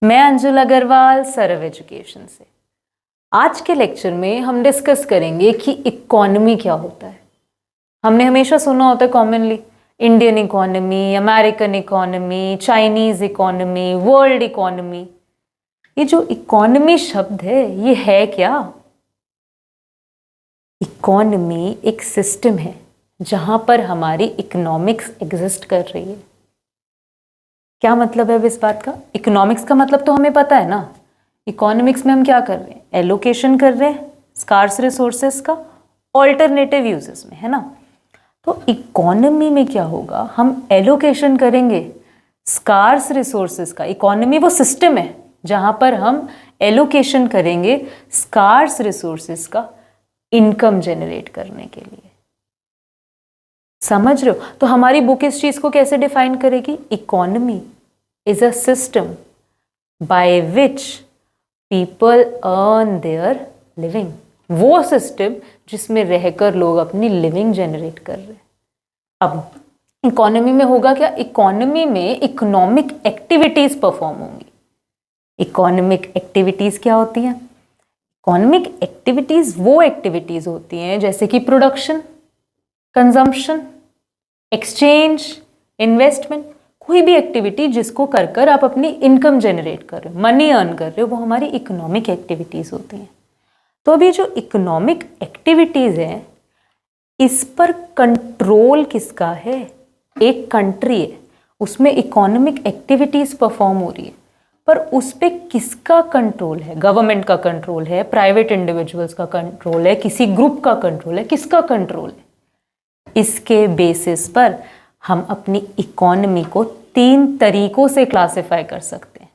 मैं अंजुल अग्रवाल सरव एजुकेशन से। आज के लेक्चर में हम डिस्कस करेंगे कि इकोनॉमी क्या होता है। हमने हमेशा सुना होता है commonly Indian economy, American economy, Chinese economy, world economy. ये जो इकोनॉमी शब्द है ये है क्या? इकोनॉमी एक सिस्टम है जहां पर हमारी इकोनॉमिक्स एग्जिस्ट कर रही है। क्या मतलब है अब इस बात का? इकोनॉमिक्स का मतलब तो हमें पता है ना। इकोनॉमिक्स में हम क्या कर रहे हैं? एलोकेशन कर रहे हैं स्कार्स रिसोर्सेस का ऑल्टरनेटिव यूजेस में, है ना। तो इकोनॉमी में क्या होगा? हम एलोकेशन करेंगे स्कार्स रिसोर्सेस का। इकोनॉमी वो सिस्टम है जहां पर हम एलोकेशन करेंगे स्कार्स रिसोर्सेस का इनकम जनरेट करने के लिए। समझ रहे हो? तो हमारी बुक इस चीज को कैसे डिफाइन करेगी? Economy is a system by which people earn their living. वो सिस्टम जिसमें रहकर लोग अपनी लिविंग जनरेट कर रहे हैं। अब इकोनॉमी में होगा क्या? इकोनॉमी में इकोनॉमिक एक्टिविटीज परफॉर्म होंगी। इकोनॉमिक एक्टिविटीज क्या होती हैं? इकोनॉमिक एक्टिविटीज वो एक्टिविटीज होती हैं जैसे कि प्रोडक्शन, कंजम्पशन, एक्सचेंज, इन्वेस्टमेंट। कोई भी एक्टिविटी जिसको कर कर आप अपनी इनकम जनरेट कर रहे हो, मनी अर्न कर रहे हो, वो हमारी इकोनॉमिक एक्टिविटीज होती हैं। तो अभी जो इकोनॉमिक एक्टिविटीज है इस पर कंट्रोल किसका है? एक कंट्री है, उसमें इकोनॉमिक एक्टिविटीज परफॉर्म हो रही है, पर उस पर किसका कंट्रोल है? गवर्नमेंट का कंट्रोल है, प्राइवेट इंडिविजुअल्स का कंट्रोल है, किसी ग्रुप का कंट्रोल है, किसका कंट्रोल है? इसके बेसिस पर हम अपनी इकोनॉमी को 3 तरीकों से क्लासिफाई कर सकते हैं।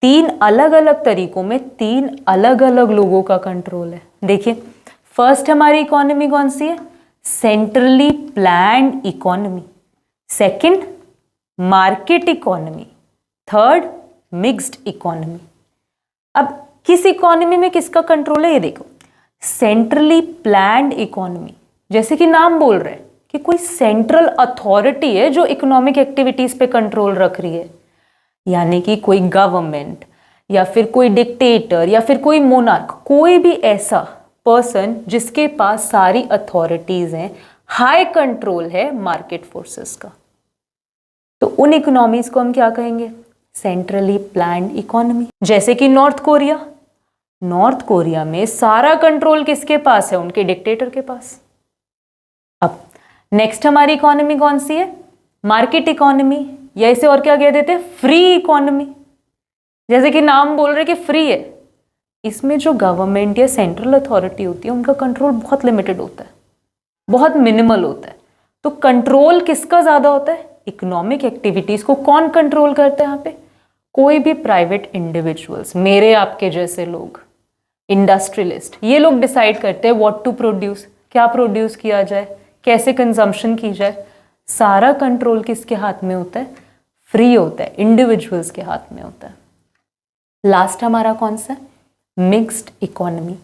3 अलग अलग तरीकों में 3 अलग अलग लोगों का कंट्रोल है। देखिए, फर्स्ट हमारी इकोनॉमी कौन सी है? Centrally planned economy. Second, market economy. Third, mixed economy. अब किस इकोनॉमी में किसका कंट्रोल है ये देखो। सेंट्रली प्लान्ड इकोनॉमी, जैसे कि नाम बोल रहे हैं कि कोई सेंट्रल अथॉरिटी है जो इकोनॉमिक एक्टिविटीज पे कंट्रोल रख रही है, यानी कि कोई गवर्नमेंट या फिर कोई डिक्टेटर या फिर कोई मोनार्क, कोई भी ऐसा पर्सन जिसके पास सारी अथॉरिटीज हैं, हाई कंट्रोल है मार्केट फोर्सेस का। तो उन इकोनॉमीज को हम क्या कहेंगे? Centrally planned economy. जैसे कि नॉर्थ कोरिया। नॉर्थ कोरिया में सारा कंट्रोल किसके पास है? उनके डिक्टेटर के पास। अब नेक्स्ट हमारी इकोनॉमी कौन सी है? मार्केट इकोनॉमी, या इसे और क्या कह देते हैं? Free economy. जैसे कि नाम बोल रहे कि फ्री है, इसमें जो गवर्नमेंट या सेंट्रल अथॉरिटी होती है उनका कंट्रोल बहुत लिमिटेड होता है, बहुत मिनिमल होता है। तो कंट्रोल किसका ज्यादा होता है? इकोनॉमिक एक्टिविटीज को कौन कंट्रोल करता है यहाँ पे? कोई भी प्राइवेट इंडिविजुअल्स, मेरे आपके जैसे लोग, इंडस्ट्रियलिस्ट, ये लोग डिसाइड करते हैं व्हाट टू प्रोड्यूस, क्या प्रोड्यूस किया जाए, कैसे कंजम्पशन की जाए। सारा कंट्रोल किसके हाथ में होता है? फ्री होता है, इंडिविजुअल्स के हाथ में होता है। लास्ट हमारा कौन सा? Mixed economy.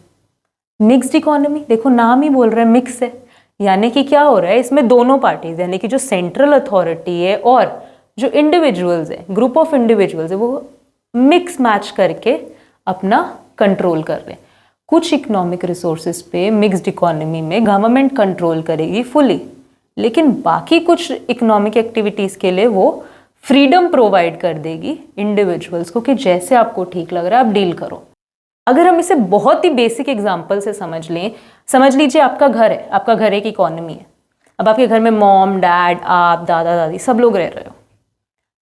मिक्स्ड इकोनॉमी, देखो नाम ही बोल रहा है मिक्स है, यानी कि क्या हो रहा है? इसमें दोनों पार्टीज, यानी कि जो सेंट्रल अथॉरिटी है और जो इंडिविजुअल्स है, ग्रुप ऑफ इंडिविजुअल्स है, वो मिक्स मैच करके अपना कंट्रोल कर रहे हैं। कुछ इकोनॉमिक रिसोर्सेज पे मिक्स्ड इकोनॉमी में गवर्नमेंट कंट्रोल करेगी फुली, लेकिन बाकी कुछ इकोनॉमिक एक्टिविटीज के लिए वो फ्रीडम प्रोवाइड कर देगी इंडिविजुअल्स को कि जैसे आपको ठीक लग रहा है आप डील करो। अगर हम इसे बहुत ही बेसिक एग्जांपल से समझ लें, समझ लीजिए आपका घर है, आपका घर एक इकोनॉमी है। अब आपके घर में मॉम, डैड, आप, दादा, दादी सब लोग रह रहे हो।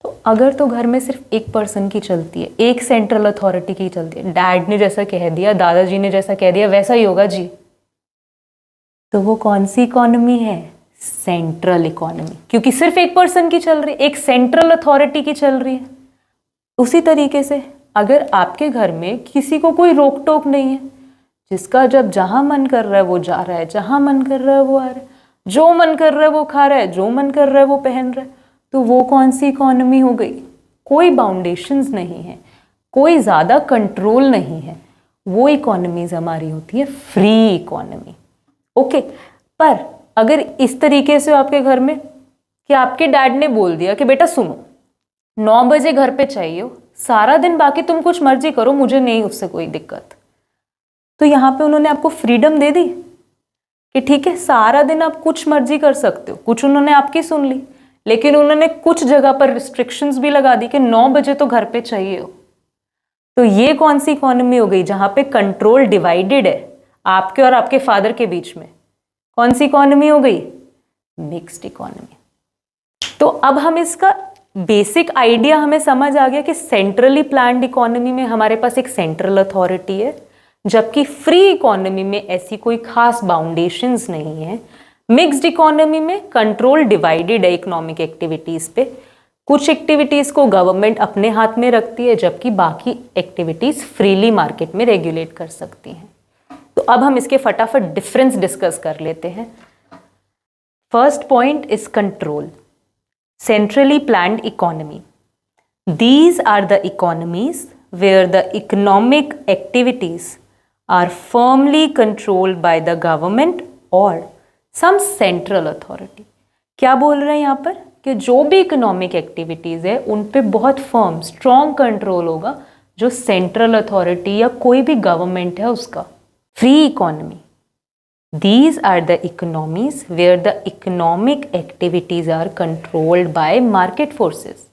तो अगर तो घर में सिर्फ एक पर्सन की चलती है, एक सेंट्रल अथॉरिटी की चलती है, डैड ने जैसा कह दिया, दादाजी ने जैसा कह दिया वैसा ही होगा जी, तो वो कौन सी इकोनॉमी है? सेंट्रल इकोनॉमी, क्योंकि सिर्फ एक पर्सन की चल रही है, एक सेंट्रल अथॉरिटी की चल रही है। उसी तरीके से अगर आपके घर में किसी को कोई रोक टोक नहीं है, जिसका जब जहां मन कर रहा है वो जा रहा है, जहां मन कर रहा है वो आ रहा है, जो मन कर रहा है वो खा रहा है, जो मन कर रहा है वो पहन रहा है, तो वो कौन सी इकोनॉमी हो गई? कोई बाउंडेशंस नहीं है, कोई ज़्यादा कंट्रोल नहीं है, वो इकोनॉमीज हमारी होती है फ्री इकोनॉमी। ओके, पर अगर इस तरीके से आपके घर में कि आपके डैड ने बोल दिया कि बेटा सुनो 9 बजे घर पे चाहिए हो, सारा दिन बाकी तुम कुछ मर्जी करो, मुझे नहीं उससे कोई दिक्कत, तो यहाँ पे उन्होंने आपको फ्रीडम दे दी कि ठीक है सारा दिन आप कुछ मर्जी कर सकते हो। कुछ उन्होंने आपकी सुन ली, लेकिन उन्होंने कुछ जगह पर रिस्ट्रिक्शंस भी लगा दी कि 9 बजे तो घर पे चाहिए हो। तो ये कौन सी इकोनॉमी हो गई जहां पे कंट्रोल डिवाइडेड है आपके और आपके फादर के बीच में? कौन सी इकोनॉमी हो गई? Mixed economy. तो अब हम इसका बेसिक आइडिया हमें समझ आ गया कि सेंट्रली प्लान्ड इकोनॉमी में हमारे पास एक सेंट्रल अथॉरिटी है, जबकि फ्री इकोनॉमी में ऐसी कोई खास बाउंडेशंस नहीं है। मिक्स्ड इकोनॉमी में कंट्रोल डिवाइडेड है इकोनॉमिक एक्टिविटीज पे। कुछ एक्टिविटीज को गवर्नमेंट अपने हाथ में रखती है, जबकि बाकी एक्टिविटीज फ्रीली मार्केट में रेगुलेट कर सकती हैं। तो अब हम इसके फटाफट डिफरेंस डिस्कस कर लेते हैं। First point is control. Centrally planned economy, these are the economies where the economic activities are firmly controlled by the government or some central authority। क्या बोल रहे हैं यहाँ पर कि जो भी इकोनॉमिक एक्टिविटीज है उन पे बहुत फर्म स्ट्रॉन्ग कंट्रोल होगा जो सेंट्रल अथॉरिटी या कोई भी गवर्नमेंट है उसका। Free economy, these are the economies where the economic activities are controlled by market forces।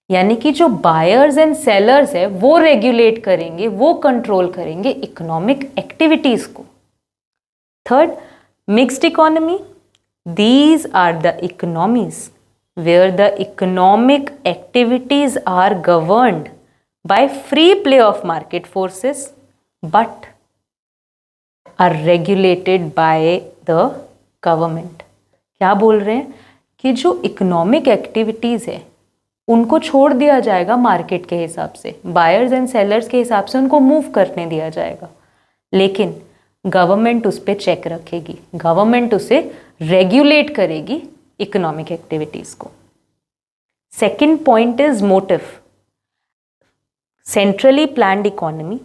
यानी कि जो बायर्स एंड सेलर्स है वो रेगुलेट करेंगे, वो कंट्रोल करेंगे इकोनॉमिक एक्टिविटीज को। Third, mixed economy, these are the economies where the economic activities are governed by free play of market forces but are regulated by the government. क्या बोल रहे हैं कि जो इकोनॉमिक एक्टिविटीज है उनको छोड़ दिया जाएगा मार्केट के हिसाब से, बायर्स एंड सेलर्स के हिसाब से उनको मूव करने दिया जाएगा, लेकिन गवर्नमेंट उस पर चेक रखेगी, गवर्नमेंट उसे रेगुलेट करेगी इकोनॉमिक एक्टिविटीज को। Second point is motive. Centrally planned economy,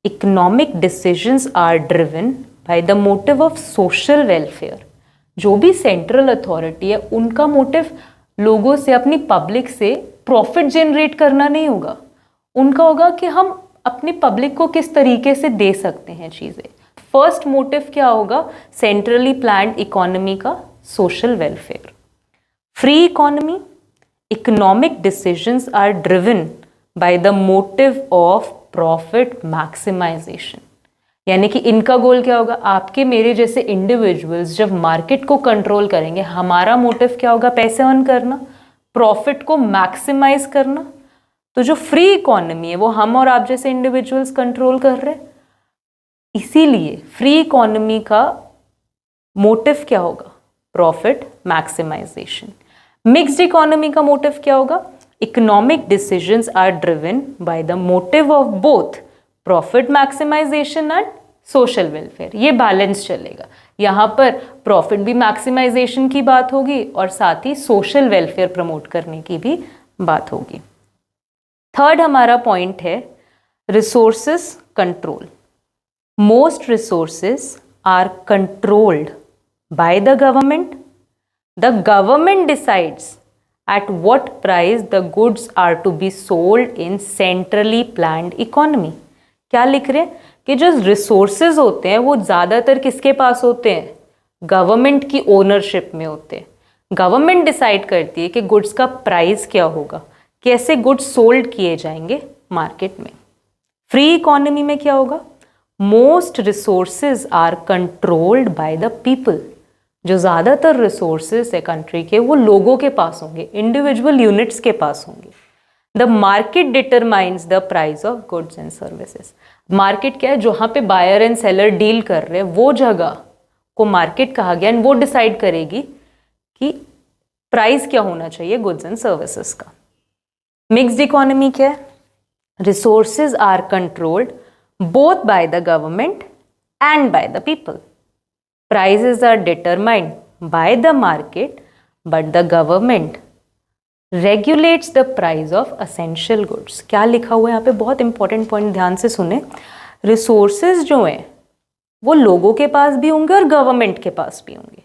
economic decisions are driven by the motive of social welfare. जो भी सेंट्रल अथॉरिटी है उनका मोटिव लोगों से, अपनी पब्लिक से प्रॉफिट जनरेट करना नहीं होगा, उनका होगा कि हम अपनी पब्लिक को किस तरीके से दे सकते हैं चीज़ें। फर्स्ट मोटिव क्या होगा सेंट्रली प्लान्ड इकोनॉमी का? Social welfare. Free economy, economic decisions are driven by the motive of profit maximisation. यानी कि इनका गोल क्या होगा? आपके मेरे जैसे इंडिविजुअल्स जब मार्केट को कंट्रोल करेंगे, हमारा मोटिव क्या होगा? पैसे अर्न करना, प्रॉफिट को मैक्सिमाइज करना। तो जो फ्री इकोनॉमी है वो हम और आप जैसे इंडिविजुअल्स कंट्रोल कर रहे हैं, इसीलिए फ्री इकोनॉमी का मोटिव क्या होगा? Profit maximisation. मिक्स्ड इकोनॉमी का मोटिव क्या होगा? Economic decisions are driven by the motive of both profit maximisation and social welfare. ये बैलेंस चलेगा, यहाँ पर प्रॉफिट भी मैक्सिमाइजेशन की बात होगी और साथ ही सोशल वेलफेयर प्रमोट करने की भी बात होगी। थर्ड हमारा पॉइंट है resources control. Most resources are controlled by the government. The government decides at what price the goods are to be sold in centrally planned economy। क्या लिख रहे हैं कि जो रिसोर्सेज होते हैं वो ज़्यादातर किसके पास होते हैं? गवर्नमेंट की ओनरशिप में होते हैं। गवर्नमेंट डिसाइड करती है कि गुड्स का प्राइस क्या होगा, कैसे गुड्स सोल्ड किए जाएंगे मार्केट में। फ्री इकोनॉमी में क्या होगा? Most resources are controlled by the people. जो ज़्यादातर रिसोर्सेज है कंट्री के वो लोगों के पास होंगे, इंडिविजुअल यूनिट्स के पास होंगे। The market determines the price of goods and services. Market क्या है? जहाँ पे बायर एंड सेलर डील कर रहे हैं वो जगह को मार्केट कहा गया, एंड वो डिसाइड करेगी कि प्राइस क्या होना चाहिए गुड्स एंड सर्विसेज का। मिक्स्ड इकोनॉमी क्या है? Resources are controlled both by the government and by the people. Prices are determined by the market, but the government regulates the price of essential goods। क्या लिखा हुआ है यहाँ पे? बहुत इंपॉर्टेंट पॉइंट, ध्यान से सुने। रिसोर्सेज जो हैं वो लोगों के पास भी होंगे और गवर्नमेंट के पास भी होंगे।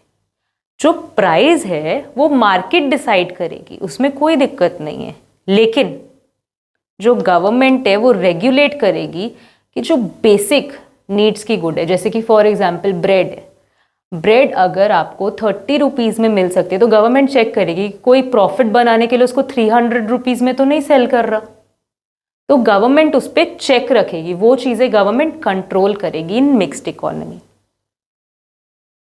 जो प्राइस है वो मार्केट डिसाइड करेगी, उसमें कोई दिक्कत नहीं है, लेकिन जो गवर्नमेंट है वो रेगुलेट करेगी कि जो बेसिक नीड्स की गुड है, जैसे कि फॉर एग्जांपल ब्रेड है, ब्रेड अगर आपको 30 रुपीज़ में मिल सकती है तो गवर्नमेंट चेक करेगी कोई प्रॉफिट बनाने के लिए उसको 300 रुपीज़ में तो नहीं सेल कर रहा, तो गवर्नमेंट उस पर चेक रखेगी, वो चीज़ें गवर्नमेंट कंट्रोल करेगी in mixed economy.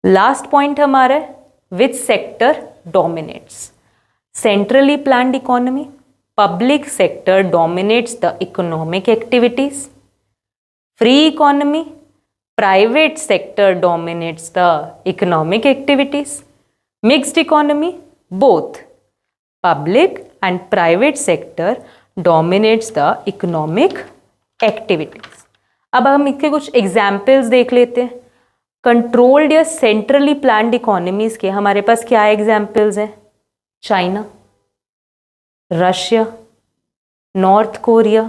Last point हमारा है which sector dominates, centrally planned economy, public sector dominates the economic activities, free economy, private sector dominates the economic activities, mixed economy, both public and private sector dominates the economic activities। अब हम इसके कुछ examples देख लेते हैं। Controlled या centrally planned economies के हमारे पास क्या एग्जाम्पल्स हैं? China, Russia, north Korea.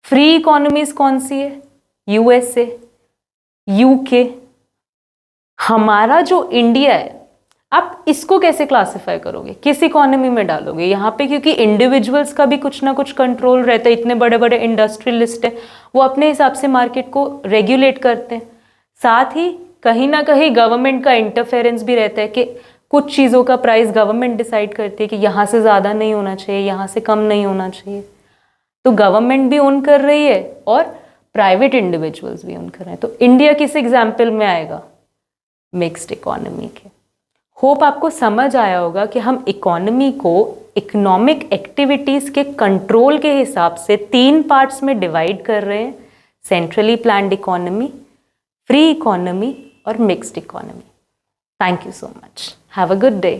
Free economies कौन सी है? USA, UK. हमारा जो इंडिया है, आप इसको कैसे क्लासिफाई करोगे, किस इकोनॉमी में डालोगे यहाँ पे? क्योंकि इंडिविजुअल्स का भी कुछ ना कुछ कंट्रोल रहता है, इतने बड़े बड़े इंडस्ट्रियलिस्ट है, वो अपने हिसाब से मार्केट को रेगुलेट करते हैं। साथ ही कहीं ना कहीं गवर्नमेंट का इंटरफेरेंस भी रहता है कि कुछ चीज़ों का प्राइस गवर्नमेंट डिसाइड करती है कि यहाँ से ज़्यादा नहीं होना चाहिए, यहाँ से कम नहीं होना चाहिए। तो गवर्नमेंट भी ओन कर रही है और प्राइवेट इंडिविजुअल्स भी ओन कर रहे हैं। तो इंडिया किस एग्जाम्पल में आएगा? मिक्स्ड इकोनॉमी के। होप आपको समझ आया होगा कि हम इकोनॉमी को इकोनॉमिक एक्टिविटीज़ के कंट्रोल के हिसाब से 3 पार्ट्स में डिवाइड कर रहे हैं, centrally planned economy, free economy और mixed economy. Thank you so much. Have a good day.